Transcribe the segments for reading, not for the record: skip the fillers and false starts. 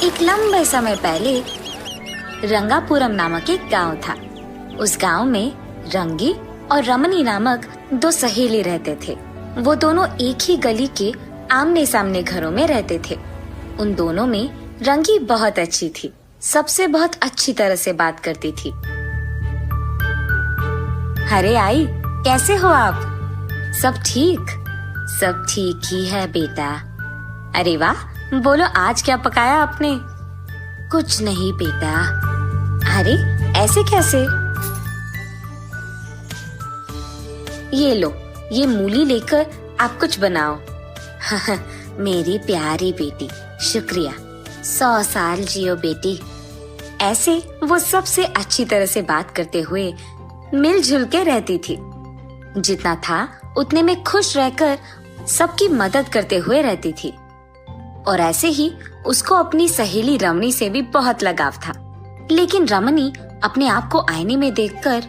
एक लंबे समय पहले रंगापुरम नामक एक गांव था। उस गांव में रंगी और रमनी नामक दो सहेली रहते थे। वो दोनों एक ही गली के आमने सामने घरों में रहते थे। उन दोनों में रंगी बहुत अच्छी थी, सबसे बहुत अच्छी तरह से बात करती थी। अरे आई, कैसे हो आप? सब ठीक? सब ठीक ही है बेटा। अरे वाह, बोलो आज क्या पकाया आपने? कुछ नहीं बेटा। अरे ऐसे कैसे? ये लो, ये मूली लेकर आप कुछ बनाओ। मेरी प्यारी बेटी, शुक्रिया। 100 साल जियो बेटी। ऐसे वो सबसे अच्छी तरह से बात करते हुए मिलजुल के रहती थी। जितना था उतने में खुश रहकर सबकी मदद करते हुए रहती थी। और ऐसे ही उसको अपनी सहेली रमनी से भी बहुत लगाव था। लेकिन रमनी अपने आप को आईने में देखकर,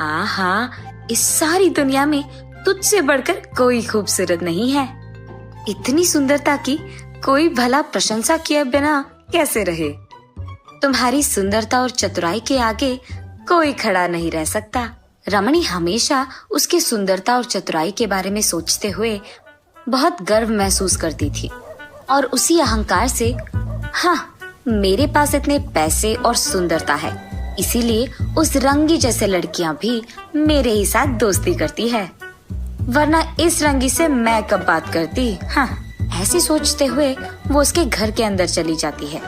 आहा, इस सारी दुनिया में तुझसे बढ़कर कोई खूबसूरत नहीं है। इतनी सुंदरता की कोई भला प्रशंसा किए बिना कैसे रहे? तुम्हारी सुंदरता और चतुराई के आगे कोई खड़ा नहीं रह सकता। रमणी हमेशा उसकी सुंदरता और चतुराई के बारे में सोचते हुए बहुत गर्व महसूस करती थी और उसी अहंकार से, हाँ, मेरे पास इतने पैसे और सुंदरता है, इसीलिए उस रंगी जैसे लड़कियां भी मेरे ही साथ दोस्ती करती है, वरना इस रंगी से मैं कब बात करती। हाँ, ऐसे सोचते हुए वो उसके घर के अंदर चली जाती है।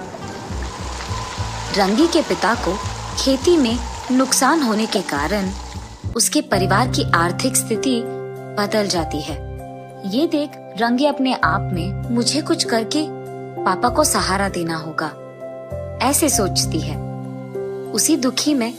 रंगी के पिता को खेती में नुकसान होने के कारण उसके परिवार की आर्थिक स्थिति बदल जाती है। ये देख रंगी अपने आप में, मुझे कुछ करके पापा को सहारा देना होगा, ऐसे सोचती है। उसी दुखी में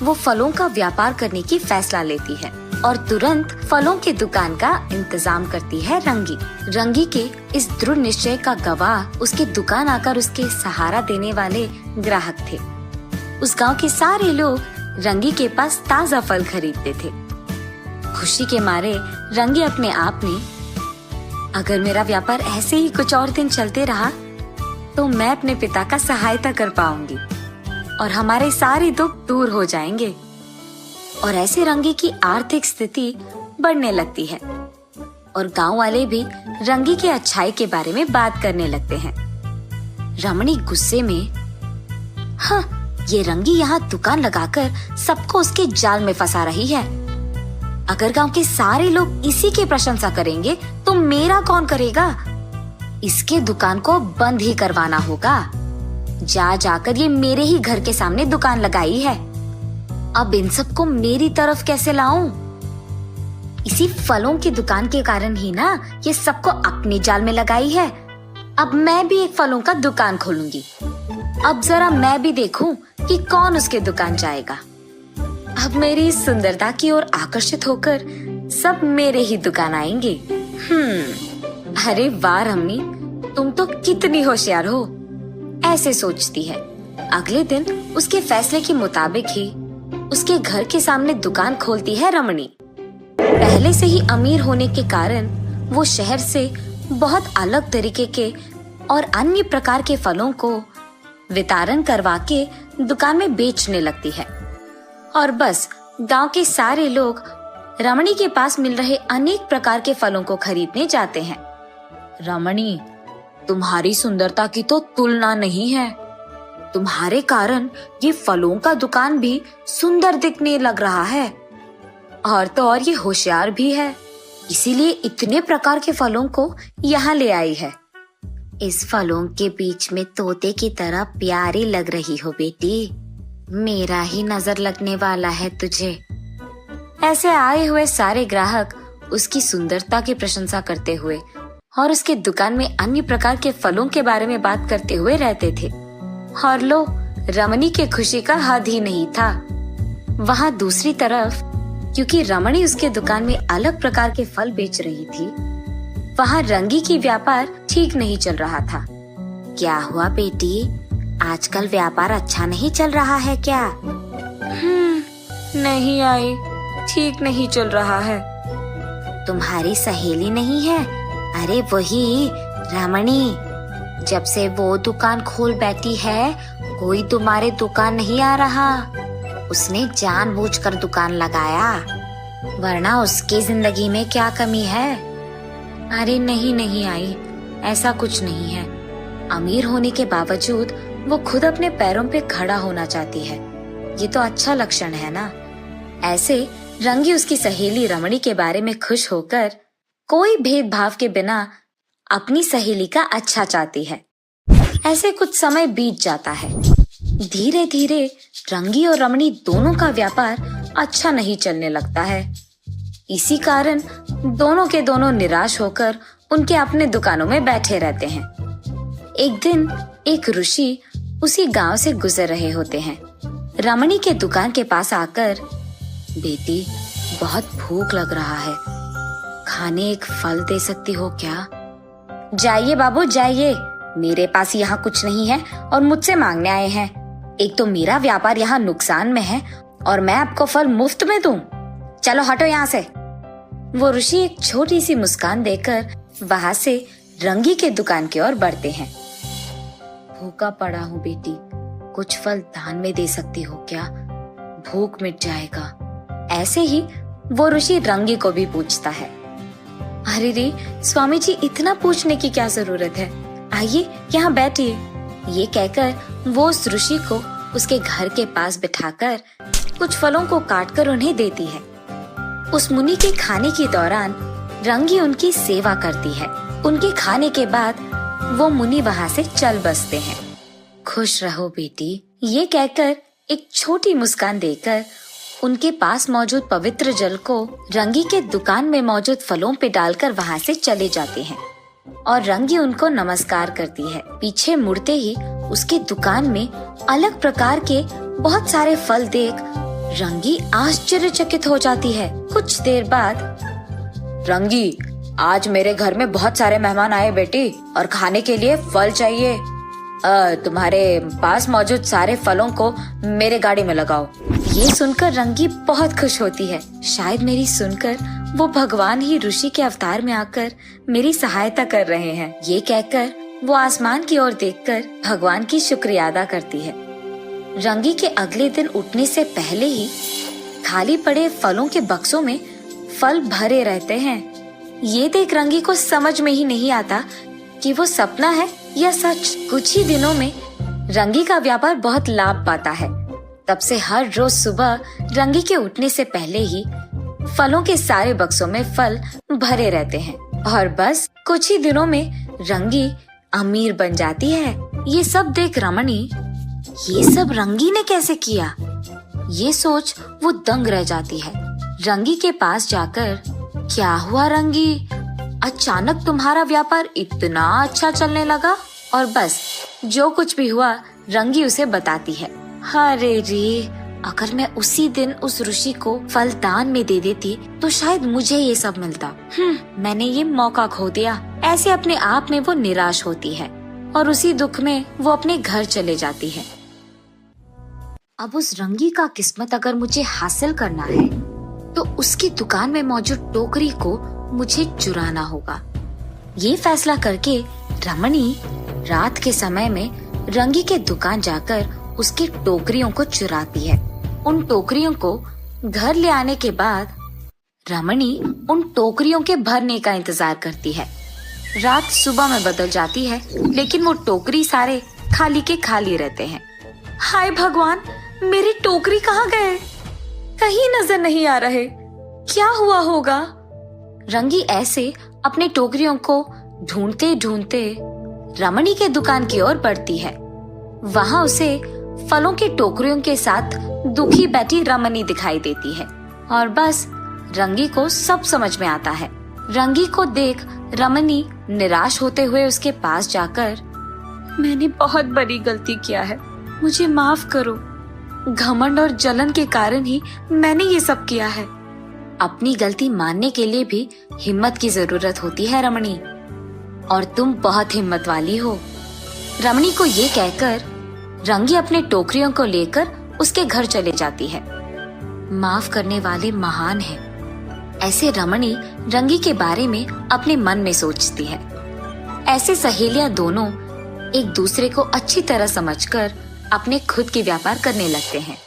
वो फलों का व्यापार करने की फैसला लेती है और तुरंत फलों की दुकान का इंतजाम करती है रंगी। रंगी के इस दृढ़ निश्चय का गवाह उसकी दुकान आकर उसके सहारा देने वाले ग्राहक थे। उस गांव के सारे लोग रंगी के पास ताजा फल खरीदते थे। खुशी के मारे रंगी अपने आप में, अगर मेरा व्यापार ऐसे ही कुछ और दिन चलते रहा तो मैं अपने पिता का सहायता कर पाऊंगी और हमारे सारे दुख दूर हो जाएंगे। और ऐसे रंगी की आर्थिक स्थिति बढ़ने लगती है और गांव वाले भी रंगी की अच्छाई के बारे में बात करने लगते हैं। रमणी गुस्से में, हाँ, ये रंगी यहाँ दुकान लगाकर सबको उसके जाल में फंसा रही है। अगर गांव के सारे लोग इसी की प्रशंसा करेंगे तो मेरा कौन करेगा? इसके दुकान को बंद ही करवाना होगा। जा जाकर ये मेरे ही घर के सामने दुकान लगाई है, अब इन सबको मेरी तरफ कैसे लाऊं? इसी फलों की दुकान के कारण ही ना ये सबको अपने जाल में लगाई है। अब मैं भी एक फलों का दुकान खोलूंगी। अब जरा मैं भी देखूं कि कौन उसके दुकान जाएगा। अब मेरी सुंदरता की ओर आकर्षित होकर सब मेरे ही दुकान आएंगे। अरे वाह रमनी, तुम तो कितनी होशियार हो, ऐसे सोचती है। अगले दिन उसके फैसले के मुताबिक ही उसके घर के सामने दुकान खोलती है रमणी। पहले से ही अमीर होने के कारण वो शहर से बहुत अलग तरीके के और अन्य प्रकार के फलों को वितरण करवा के दुकान में बेचने लगती है। और बस गांव के सारे लोग रमणी के पास मिल रहे अनेक प्रकार के फलों को खरीदने जाते हैं। रमणी, तुम्हारी सुंदरता की तो तुलना नहीं है। तुम्हारे कारण ये फलों का दुकान भी सुंदर दिखने लग रहा है और तो और ये होशियार भी है, इसीलिए इतने प्रकार के फलों को यहाँ ले आई है। इस फलों के बीच में तोते की तरह प्यारी लग रही हो बेटी, मेरा ही नजर लगने वाला है तुझे। ऐसे आए हुए सारे ग्राहक उसकी सुंदरता की प्रशंसा करते हुए और उसके दुकान में अन्य प्रकार के फलों के बारे में बात करते हुए रहते थे। और लो, रमणी के खुशी का हद ही नहीं था। वहाँ दूसरी तरफ, क्योंकि रमणी उसके दुकान में अलग प्रकार के फल बेच रही थी, वहाँ रंगी की व्यापार ठीक नहीं चल रहा था। क्या हुआ बेटी, आजकल व्यापार अच्छा नहीं चल रहा है क्या? नहीं आई, ठीक नहीं चल रहा है। तुम्हारी सहेली नहीं है? अरे वही रमणी, जब से वो दुकान खोल बैठी है, कोई तुम्हारे दुकान नहीं आ रहा। उसने जानबूझकर दुकान लगाया, वरना उसकी जिंदगी में क्या कमी है? अरे नहीं आई, ऐसा कुछ नहीं है। अमीर होने के बावजूद वो खुद अपने पैरों पे खड़ा होना चाहती है। ये तो अच्छा लक्षण है ना। ऐसे रंगी उसकी सहेली रमणी के बारे में खुश होकर कोई भेदभाव के बिना अपनी सहेली का अच्छा चाहती है। ऐसे कुछ समय बीत जाता है। धीरे धीरे रंगी और रमणी दोनों का व्यापार अच्छा नहीं चलने लगता है। इसी कारण दोनों के दोनों निराश होकर उनके अपने दुकानों में बैठे रहते हैं। एक दिन एक ऋषि उसी गांव से गुजर रहे होते हैं। रमणी के दुकान के पास आकर, बेटी, बहुत भूख लग रहा है, खाने एक फल दे सकती हो क्या? जाइए बाबू जाइए, मेरे पास यहाँ कुछ नहीं है और मुझसे मांगने आए हैं। एक तो मेरा व्यापार यहाँ नुकसान में है और मैं आपको फल मुफ्त में दूं। चलो हटो यहाँ से। वो ऋषि एक छोटी सी मुस्कान देकर वहाँ से रंगी के दुकान की ओर बढ़ते हैं। भूखा पड़ा हूँ बेटी, कुछ फल दान में दे सकती हो क्या? भूख मिट जाएगा। ऐसे ही वो ऋषि रंगी को भी पूछता है। अरे रे स्वामी जी, इतना पूछने की क्या जरूरत है, आइए यहाँ बैठिए। ये कहकर वो उस ऋषि को उसके घर के पास बिठाकर कुछ फलों को काटकर उन्हें देती है। उस मुनि के खाने के दौरान रंगी उनकी सेवा करती है। उनके खाने के बाद वो मुनि वहाँ से चल बसते हैं। खुश रहो बेटी, ये कहकर एक छोटी मुस्कान देकर उनके पास मौजूद पवित्र जल को रंगी के दुकान में मौजूद फलों पे डालकर वहाँ से चले जाते हैं और रंगी उनको नमस्कार करती है। पीछे मुड़ते ही उसके दुकान में अलग प्रकार के बहुत सारे फल देख रंगी आश्चर्यचकित हो जाती है। कुछ देर बाद, रंगी, आज मेरे घर में बहुत सारे मेहमान आए बेटी और खाने के लिए फल चाहिए। तुम्हारे पास मौजूद सारे फलों को मेरे गाड़ी में लगाओ। ये सुनकर रंगी बहुत खुश होती है। शायद मेरी सुनकर वो भगवान ही ऋषि के अवतार में आकर मेरी सहायता कर रहे हैं। ये कहकर वो आसमान की ओर देखकर भगवान की शुक्रिया अदा करती है। रंगी के अगले दिन उठने से पहले ही खाली पड़े फलों के बक्सों में फल भरे रहते हैं। ये देख रंगी को समझ में ही नहीं आता कि वो सपना है या सच। कुछ ही दिनों में रंगी का व्यापार बहुत लाभ पाता है। तब से हर रोज सुबह रंगी के उठने से पहले ही फलों के सारे बक्सों में फल भरे रहते हैं और बस कुछ ही दिनों में रंगी अमीर बन जाती है। ये सब देख रमणी, ये सब रंगी ने कैसे किया, ये सोच वो दंग रह जाती है। रंगी के पास जाकर, क्या हुआ रंगी, अचानक तुम्हारा व्यापार इतना अच्छा चलने लगा? और बस जो कुछ भी हुआ रंगी उसे बताती है। अरे रे, अगर मैं उसी दिन उस ऋषि को फल दान में दे देती तो शायद मुझे ये सब मिलता। मैंने ये मौका खो दिया। ऐसे अपने आप में वो निराश होती है और उसी दुख में वो अपने घर चले जाती है। अब उस रंगी का किस्मत अगर मुझे हासिल करना है तो उसकी दुकान में मौजूद टोकरी को मुझे चुराना होगा। ये फैसला करके रमणी रात के समय में रंगी के दुकान जाकर उसकी टोकरियों को चुराती है। उन टोकरियों को घर ले आने के बाद रमणी उन टोकरियों के भरने का इंतजार करती है। रात सुबह में बदल जाती है लेकिन वो टोकरी सारे खाली के खाली रहते हैं। हाय भगवान, मेरी टोकरी कहाँ गए? कहीं नजर नहीं आ रहे। क्या हुआ होगा? रंगी ऐसे अपने टोकरियों को ढूंढते ढूंढते रमणी के दुकान की ओर बढ़ती है। वहाँ उसे फलों की टोकरियों के साथ दुखी बैठी रमणी दिखाई देती है और बस रंगी को सब समझ में आता है। रंगी को देख रमणी निराश होते हुए उसके पास जाकर, मैंने बहुत बड़ी गलती किया है, मुझे माफ करो। घमंड और जलन के कारण ही मैंने ये सब किया है। अपनी गलती मानने के लिए भी हिम्मत की जरूरत होती है रमणी, और तुम बहुत हिम्मत वाली हो। रमणी को ये कहकर रंगी अपने टोकरियों को लेकर उसके घर चले जाती है। माफ करने वाले महान हैं। ऐसे रमणी रंगी के बारे में अपने मन में सोचती है। ऐसे सहेलियां दोनों एक दूसरे को अच्छी तरह समझकर अपने खुद के व्यापार करने लगते हैं।